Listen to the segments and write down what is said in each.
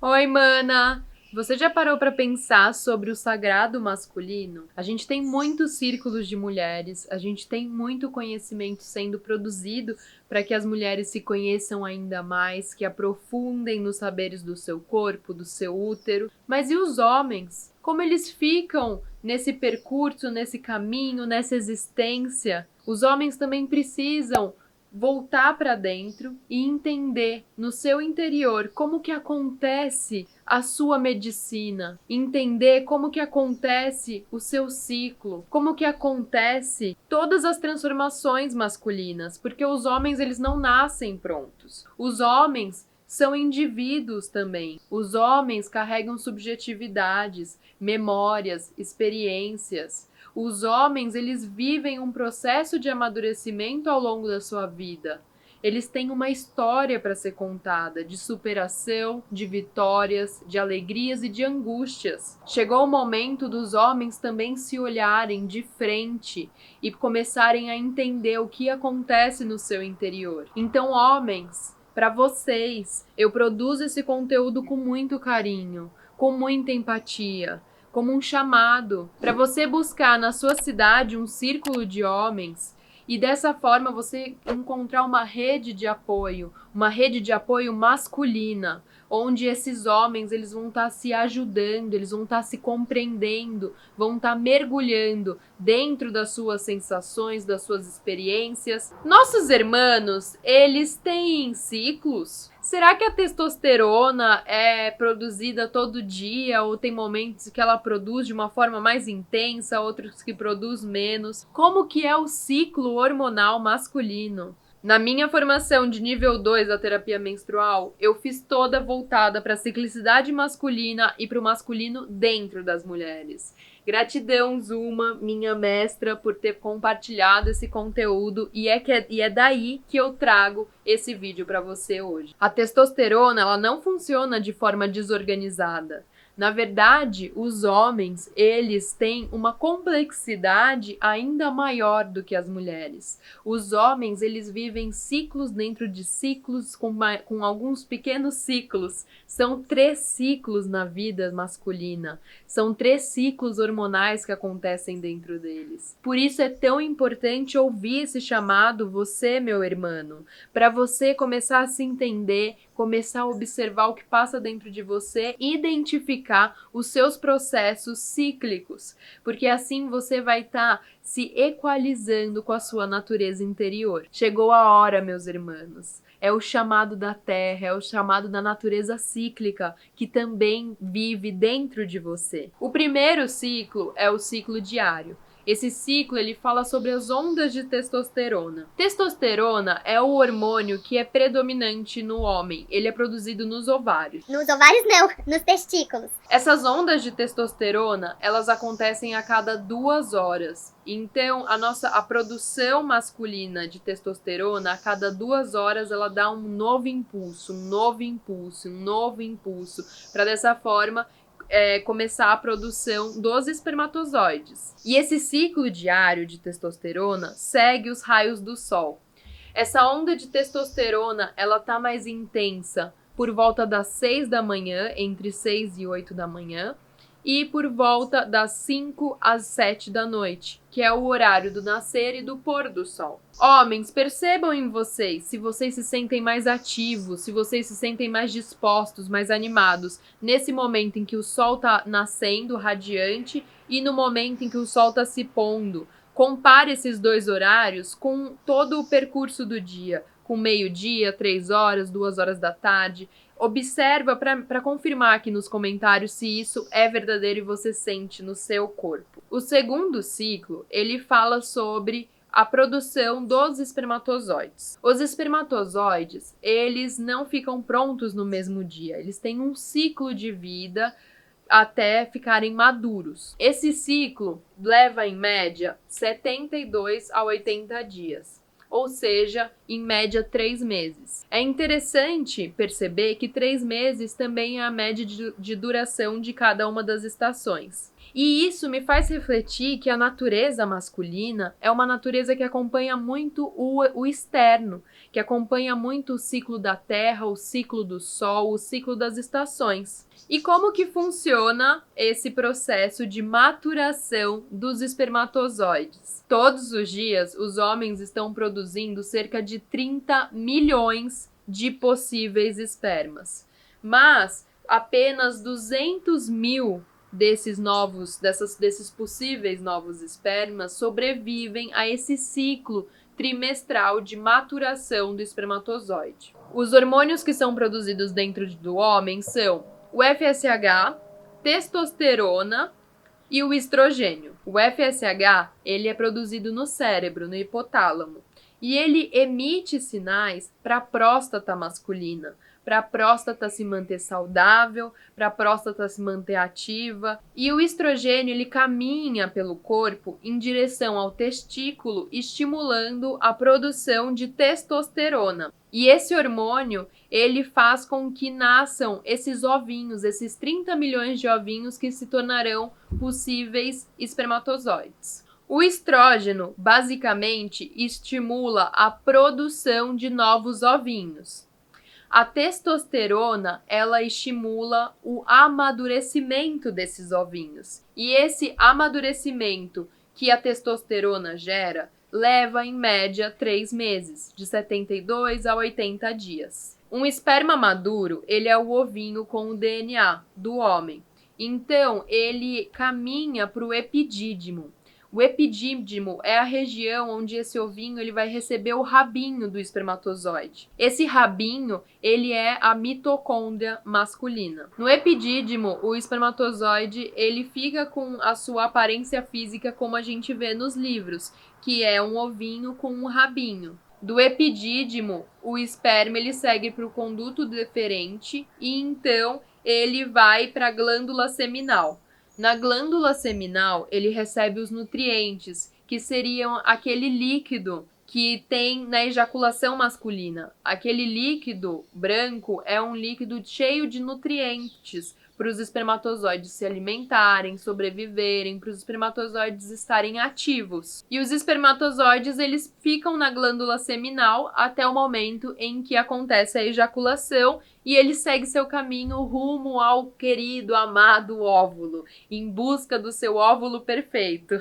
Oi, mana! Você já parou para pensar sobre o sagrado masculino? A gente tem muitos círculos de mulheres, a gente tem muito conhecimento sendo produzido para que as mulheres se conheçam ainda mais, que aprofundem nos saberes do seu corpo, do seu útero. Mas e os homens? Como eles ficam nesse percurso, nesse caminho, nessa existência? Os homens também precisam voltar para dentro e entender no seu interior como que acontece a sua medicina, entender como que acontece o seu ciclo, como que acontece todas as transformações masculinas, porque os homens eles não nascem prontos. Os homens são indivíduos também. Os homens carregam subjetividades, memórias, experiências. Os homens, eles vivem um processo de amadurecimento ao longo da sua vida. Eles têm uma história para ser contada, de superação, de vitórias, de alegrias e de angústias. Chegou o momento dos homens também se olharem de frente e começarem a entender o que acontece no seu interior. Então, homens, para vocês, eu produzo esse conteúdo com muito carinho, com muita empatia, como um chamado para você buscar na sua cidade um círculo de homens e dessa forma você encontrar uma rede de apoio masculina, onde esses homens eles vão estar se ajudando, eles vão estar se compreendendo, vão estar mergulhando dentro das suas sensações, das suas experiências. Nossos irmãos, eles têm ciclos? Será que a testosterona é produzida todo dia ou tem momentos que ela produz de uma forma mais intensa, outros que produz menos? Como que é o ciclo hormonal masculino? Na minha formação de nível 2 da terapia menstrual, eu fiz toda voltada para a ciclicidade masculina e para o masculino dentro das mulheres. Gratidão, Zuma, minha mestra, por ter compartilhado esse conteúdo e é daí que eu trago esse vídeo para você hoje. A testosterona, ela não funciona de forma desorganizada. Na verdade, os homens, eles têm uma complexidade ainda maior do que as mulheres. Os homens, eles vivem ciclos dentro de ciclos, com alguns pequenos ciclos. São 3 ciclos na vida masculina. São 3 ciclos hormonais que acontecem dentro deles. Por isso é tão importante ouvir esse chamado, você, meu irmão, para você começar a se entender, começar a observar o que passa dentro de você, identificar os seus processos cíclicos, porque assim você vai estar se equalizando com a sua natureza interior. Chegou a hora, meus irmãos. É o chamado da terra, é o chamado da natureza cíclica que também vive dentro de você. O primeiro ciclo é o ciclo diário. Esse ciclo ele fala sobre as ondas de testosterona. Testosterona é o hormônio que é predominante no homem. Ele é produzido nos ovários. Nos ovários não, nos testículos. Essas ondas de testosterona, elas acontecem a cada 2 horas. Então, a produção masculina de testosterona, a cada 2 horas, ela dá um novo impulso, para dessa forma começar a produção dos espermatozoides. E esse ciclo diário de testosterona segue os raios do sol. Essa onda de testosterona, ela tá mais intensa por volta das 6 da manhã, entre 6 e 8 da manhã, e por volta das 5 às 7 da noite, que é o horário do nascer e do pôr do sol. Homens, percebam em vocês se vocês se sentem mais ativos, se vocês se sentem mais dispostos, mais animados, nesse momento em que o sol tá nascendo, radiante, e no momento em que o sol tá se pondo. Compare esses 2 horários com todo o percurso do dia, com meio-dia, 3 horas, 2 horas da tarde. Observa para confirmar aqui nos comentários se isso é verdadeiro e você sente no seu corpo. O segundo ciclo, ele fala sobre a produção dos espermatozoides. Os espermatozoides, eles não ficam prontos no mesmo dia. Eles têm um ciclo de vida até ficarem maduros. Esse ciclo leva, em média, 72 a 80 dias. Ou seja, em média 3 meses. É interessante perceber que 3 meses também é a média de duração de cada uma das estações. E isso me faz refletir que a natureza masculina é uma natureza que acompanha muito o externo, que acompanha muito o ciclo da Terra, o ciclo do Sol, o ciclo das estações. E como que funciona esse processo de maturação dos espermatozoides? Todos os dias, os homens estão produzindo cerca de 30 milhões de possíveis espermas, mas apenas 200 mil desses possíveis novos espermas sobrevivem a esse ciclo trimestral de maturação do espermatozoide. Os hormônios que são produzidos dentro do homem são o FSH, testosterona e o estrogênio. O FSH, ele é produzido no cérebro, no hipotálamo, e ele emite sinais para a próstata masculina, para a próstata se manter saudável, para a próstata se manter ativa. E o estrogênio, ele caminha pelo corpo em direção ao testículo, estimulando a produção de testosterona. E esse hormônio, ele faz com que nasçam esses ovinhos, esses 30 milhões de ovinhos que se tornarão possíveis espermatozoides. O estrógeno, basicamente, estimula a produção de novos ovinhos. A testosterona, ela estimula o amadurecimento desses ovinhos. E esse amadurecimento que a testosterona gera leva, em média, 3 meses, de 72 a 80 dias. Um esperma maduro, ele é o ovinho com o DNA do homem. Então, ele caminha para o epidídimo. O epidídimo é a região onde esse ovinho ele vai receber o rabinho do espermatozoide. Esse rabinho, ele é a mitocôndria masculina. No epidídimo, o espermatozoide, ele fica com a sua aparência física como a gente vê nos livros, que é um ovinho com um rabinho. Do epidídimo, o esperma ele segue para o conduto deferente e então ele vai para a glândula seminal. Na glândula seminal, ele recebe os nutrientes, que seriam aquele líquido que tem na ejaculação masculina. Aquele líquido branco é um líquido cheio de nutrientes para os espermatozoides se alimentarem, sobreviverem, para os espermatozoides estarem ativos. E os espermatozoides, eles ficam na glândula seminal até o momento em que acontece a ejaculação e ele segue seu caminho rumo ao querido, amado óvulo, em busca do seu óvulo perfeito,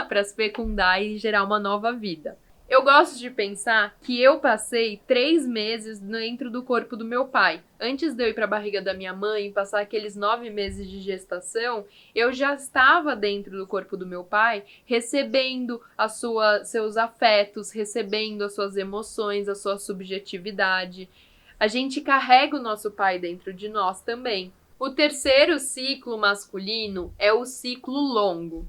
para se fecundar e gerar uma nova vida. Eu gosto de pensar que eu passei 3 meses dentro do corpo do meu pai. Antes de eu ir para a barriga da minha mãe e passar aqueles 9 meses de gestação, eu já estava dentro do corpo do meu pai, recebendo seus afetos, recebendo as suas emoções, a sua subjetividade. A gente carrega o nosso pai dentro de nós também. O terceiro ciclo masculino é o ciclo longo.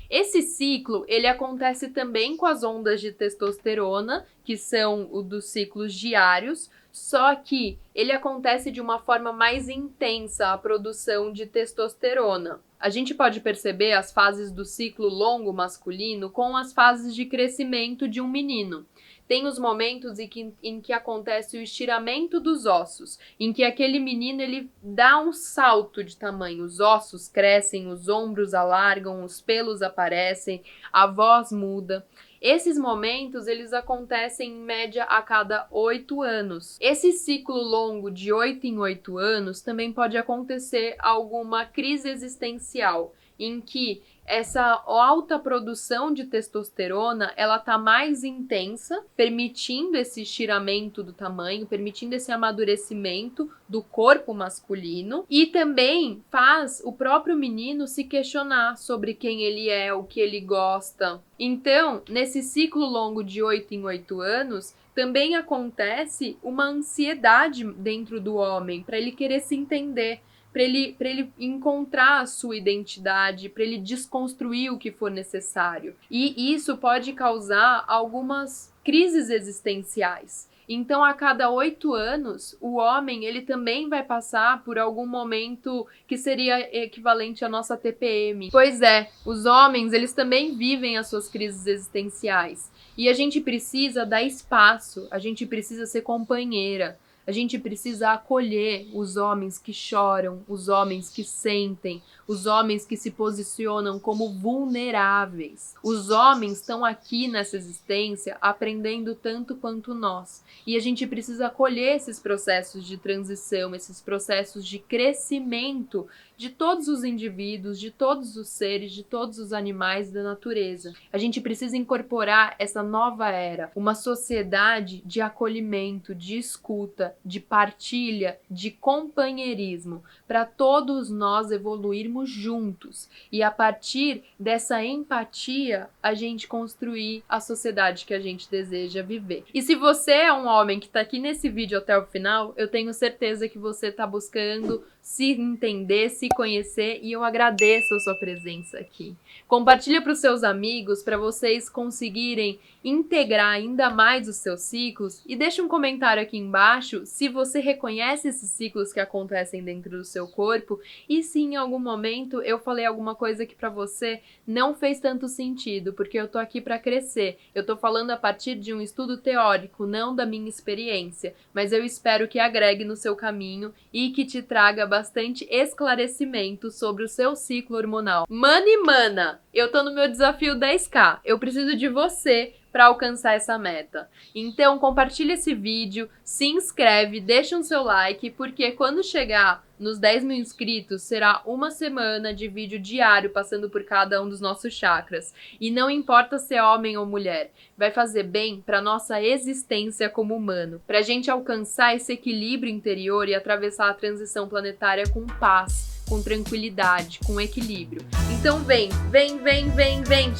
Esse ciclo, ele acontece também com as ondas de testosterona, que são o dos ciclos diários, só que ele acontece de uma forma mais intensa, a produção de testosterona. A gente pode perceber as fases do ciclo longo masculino com as fases de crescimento de um menino. Tem os momentos em que acontece o estiramento dos ossos, em que aquele menino ele dá um salto de tamanho, os ossos crescem, os ombros alargam, os pelos aparecem, a voz muda. Esses momentos, eles acontecem em média a cada 8 anos. Esse ciclo longo de 8 em 8 anos também pode acontecer alguma crise existencial, em que essa alta produção de testosterona, ela tá mais intensa, permitindo esse estiramento do tamanho, permitindo esse amadurecimento do corpo masculino e também faz o próprio menino se questionar sobre quem ele é, o que ele gosta. Então, nesse ciclo longo de 8 em 8 anos, também acontece uma ansiedade dentro do homem, para ele querer se entender, para ele encontrar a sua identidade, para ele desconstruir o que for necessário. E isso pode causar algumas crises existenciais. Então, a cada 8 anos, o homem ele também vai passar por algum momento que seria equivalente à nossa TPM. Pois é, os homens eles também vivem as suas crises existenciais. E a gente precisa dar espaço, a gente precisa ser companheira. A gente precisa acolher os homens que choram, os homens que sentem, os homens que se posicionam como vulneráveis. Os homens estão aqui nessa existência aprendendo tanto quanto nós. E a gente precisa acolher esses processos de transição, esses processos de crescimento de todos os indivíduos, de todos os seres, de todos os animais da natureza. A gente precisa incorporar essa nova era, uma sociedade de acolhimento, de escuta, de partilha, de companheirismo, para todos nós evoluirmos juntos e a partir dessa empatia a gente construir a sociedade que a gente deseja viver. E se você é um homem que está aqui nesse vídeo até o final, eu tenho certeza que você está buscando se entender, se conhecer, e eu agradeço a sua presença aqui. Compartilha para os seus amigos, para vocês conseguirem integrar ainda mais os seus ciclos, e deixa um comentário aqui embaixo se você reconhece esses ciclos que acontecem dentro do seu corpo e se em algum momento eu falei alguma coisa que para você não fez tanto sentido, porque eu tô aqui para crescer. Eu tô falando a partir de um estudo teórico, não da minha experiência, mas eu espero que agregue no seu caminho e que te traga bastante esclarecimento sobre o seu ciclo hormonal. Mana e mana, eu tô no meu desafio 10K. Eu preciso de você para alcançar essa meta. Então compartilha esse vídeo, se inscreve, deixa um seu like, porque quando chegar nos 10 mil inscritos, será uma semana de vídeo diário passando por cada um dos nossos chakras. E não importa se é homem ou mulher, vai fazer bem para nossa existência como humano, para a gente alcançar esse equilíbrio interior e atravessar a transição planetária com paz, com tranquilidade, com equilíbrio. Então vem,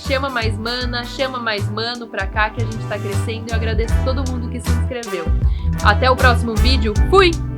chama mais mana, chama mais mano pra cá que a gente tá crescendo. Eu agradeço a todo mundo que se inscreveu. Até o próximo vídeo, fui!